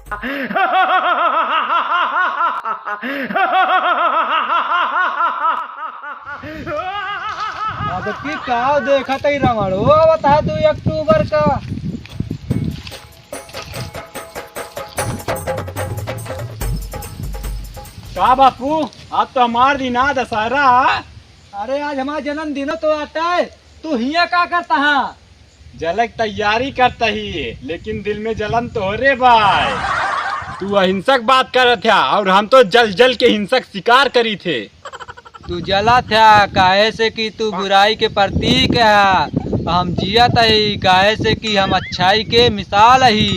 अब की का देखा तई रमण हो बता 2 अक्टूबर का। का बापू आज तो हमार दिन आ दशहरा। अरे आज हमारा जन्मदिन तो आता है, तू हिया का करता है? जलक तैयारी करता ही, लेकिन दिल में जलन तो हो रे भाई। तू अहिंसक बात कर था और हम तो जल जल के हिंसक शिकार करी थे। तू जला था काहे से कि तू बुराई के प्रतीक है, हम जिया तही काहे से कि हम अच्छाई के मिसाल ही।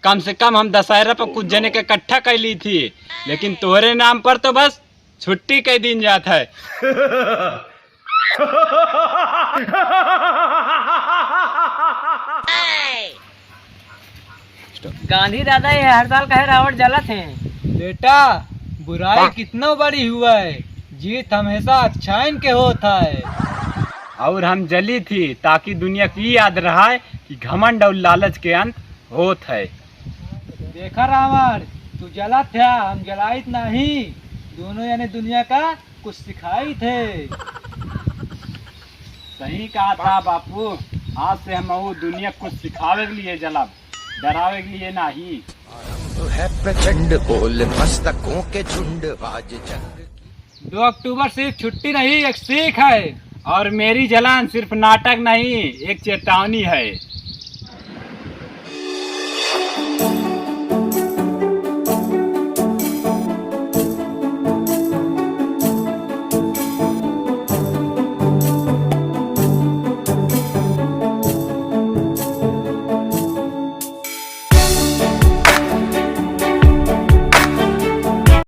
कम से कम हम दशहरा पर कुछ जने के इकट्ठा कर ली थी, लेकिन तोहरे नाम पर तो बस छुट्टी के दिन जाता है। गांधी दादा ये हर साल कहे रावण जलत हैं। बेटा बुराई कितना बड़ी हुआ है, जीत हमेशा अच्छाइन के होता है। और हम जली थी ताकि दुनिया की याद रहा कि घमंड और लालच के अंत होत है। देखा रावण, तू जला था हम जलाइत नहीं, दोनों यानी दुनिया का कुछ सिखाई थे। सही कहा था बापू, आज से हम वो दुनिया कुछ सिखावे के लिए जलब, डरावे के लिए नहीं। तो है प्रचंड बोल मस्तकों के झुंड आज जंग। 2 अक्टूबर सिर्फ छुट्टी नहीं, एक सीख है। और मेरी जलन सिर्फ नाटक नहीं, एक चेतावनी है।